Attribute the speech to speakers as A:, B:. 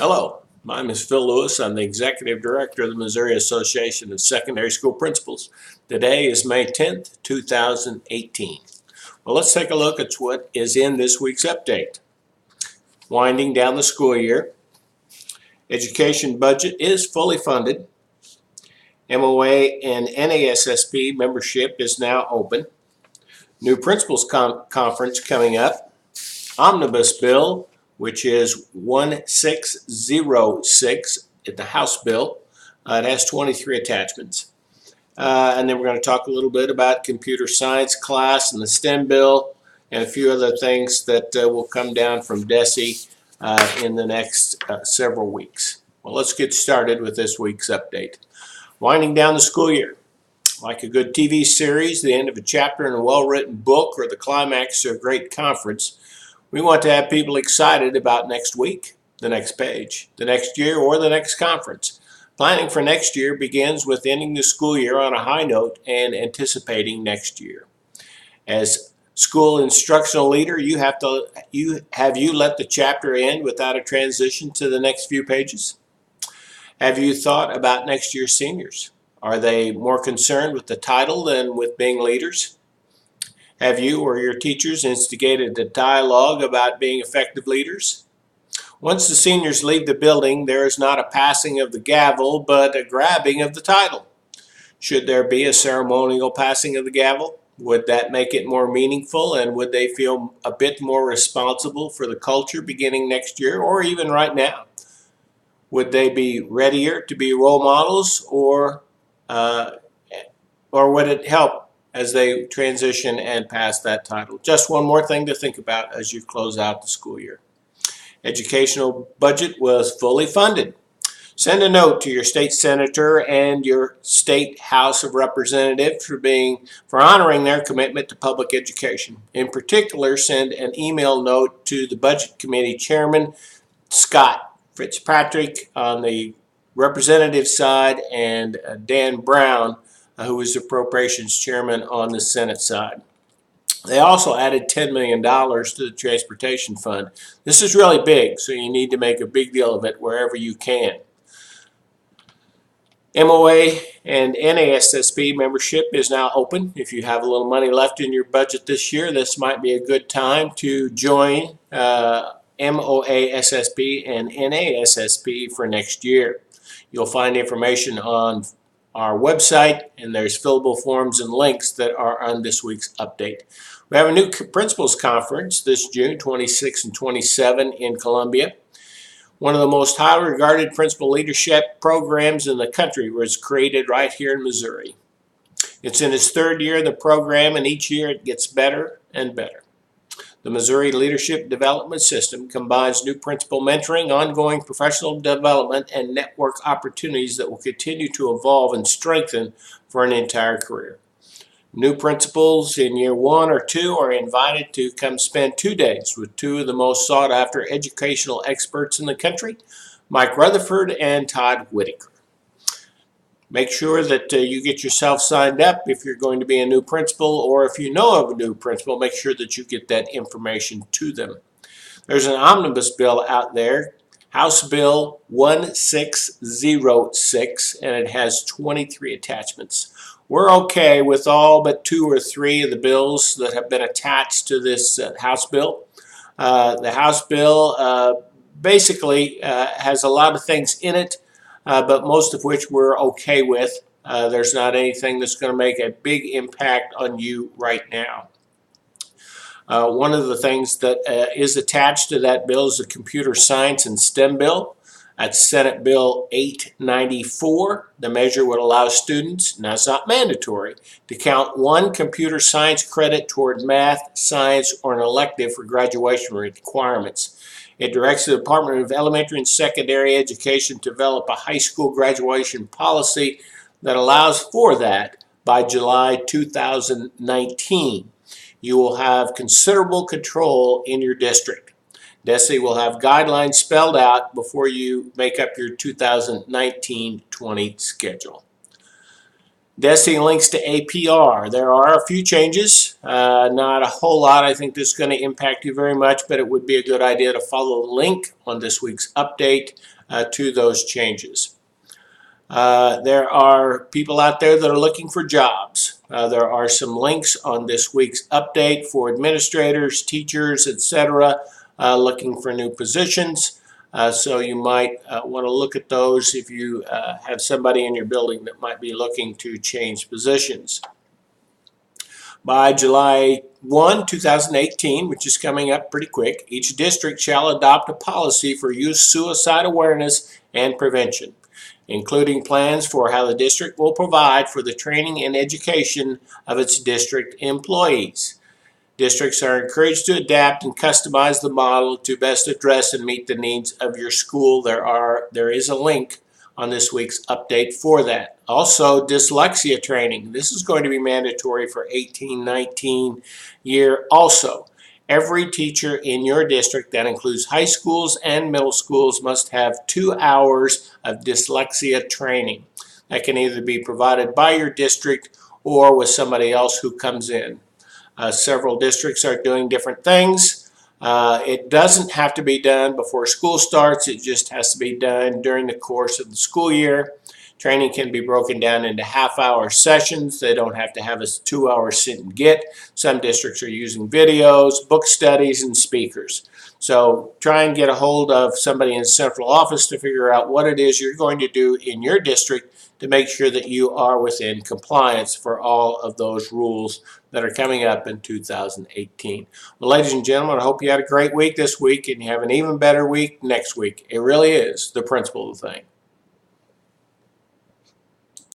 A: Hello, my name is Phil Lewis. I'm the Executive Director of the Missouri Association of Secondary School Principals. Today is May 10th, 2018. Well, let's take a look at what is in this week's update. Winding down the school year, education budget is fully funded. MOA and NASSP membership is now open. New Principals Conference coming up. Omnibus Bill, which is 1606 at the House bill. It has 23 attachments. And then we're going to talk a little bit about computer science class and the STEM bill and a few other things that will come down from DESE in the next several weeks. Well, let's get started with this week's update. Winding down the school year. Like a good TV series, the end of a chapter in a well-written book, or the climax of a great conference, we want to have people excited about next week, the next page, the next year, or the next conference. Planning for next year begins with ending the school year on a high note and anticipating next year. As school instructional leader, have you let the chapter end without a transition to the next few pages? Have you thought about next year's seniors? Are they more concerned with the title than with being leaders? Have you or your teachers instigated a dialogue about being effective leaders? Once the seniors leave the building, there is not a passing of the gavel, but a grabbing of the title. Should there be a ceremonial passing of the gavel? Would that make it more meaningful, and would they feel a bit more responsible for the culture beginning next year, or even right now? Would they be readier to be role models, or would it help as they transition and pass that title? Just one more thing to think about as you close out the school year. Educational budget was fully funded. Send a note to your state senator and your state House of Representatives for honoring their commitment to public education. In particular, send an email note to the Budget Committee Chairman, Scott Fitzpatrick, on the representative side, and Dan Brown, who is the appropriations chairman on the Senate side. They also added $10 million to the transportation fund. This is really big, so you need to make a big deal of it wherever you can. MOA and NASSP membership is now open. If you have a little money left in your budget this year, this might be a good time to join MOA-SSP and NASSP for next year. You'll find information on our website, and there's fillable forms and links that are on this week's update. We have a new Principals Conference this June 26 and 27 in Columbia. One of the most highly regarded principal leadership programs in the country was created right here in Missouri. It's in its third year of the program, and each year it gets better and better. The Missouri Leadership Development System combines new principal mentoring, ongoing professional development, and network opportunities that will continue to evolve and strengthen for an entire career. New principals in year 1 or 2 are invited to come spend 2 days with two of the most sought-after educational experts in the country, Mike Rutherford and Todd Whitaker. Make sure that you get yourself signed up if you're going to be a new principal, or if you know of a new principal, make sure that you get that information to them. There's an omnibus bill out there, House Bill 1606, and it has 23 attachments. We're okay with all but 2 or 3 of the bills that have been attached to this House bill. The House bill basically has a lot of things in it, but most of which we're okay with. There's not anything that's going to make a big impact on you right now. One of the things that is attached to that bill is the Computer Science and STEM bill. That's Senate Bill 894. The measure would allow students, now it's not mandatory, to count 1 computer science credit toward math, science, or an elective for graduation requirements. It directs the Department of Elementary and Secondary Education to develop a high school graduation policy that allows for that by July 2019. You will have considerable control in your district. DESE will have guidelines spelled out before you make up your 2019-20 schedule. DESE links to APR. There are a few changes, not a whole lot. I think this is going to impact you very much, but it would be a good idea to follow the link on this week's update to those changes. There are people out there that are looking for jobs. There are some links on this week's update for administrators, teachers, etc., looking for new positions. So you might want to look at those if you have somebody in your building that might be looking to change positions. By July 1, 2018, which is coming up pretty quick, each district shall adopt a policy for youth suicide awareness and prevention, including plans for how the district will provide for the training and education of its district employees. Districts are encouraged to adapt and customize the model to best address and meet the needs of your school. There is a link on this week's update for that. Also, dyslexia training. This is going to be mandatory for 18-19 year also. Every teacher in your district, that includes high schools and middle schools, must have 2 hours of dyslexia training. That can either be provided by your district or with somebody else who comes in. Several districts are doing different things. It doesn't have to be done before school starts. It just has to be done during the course of the school year. Training can be broken down into half-hour sessions. They don't have to have a 2-hour sit and get. Some districts are using videos, book studies, and speakers. So try and get a hold of somebody in central office to figure out what it is you're going to do in your district to make sure that you are within compliance for all of those rules that are coming up in 2018. Well, ladies and gentlemen, I hope you had a great week this week and you have an even better week next week. It really is the principle of the thing.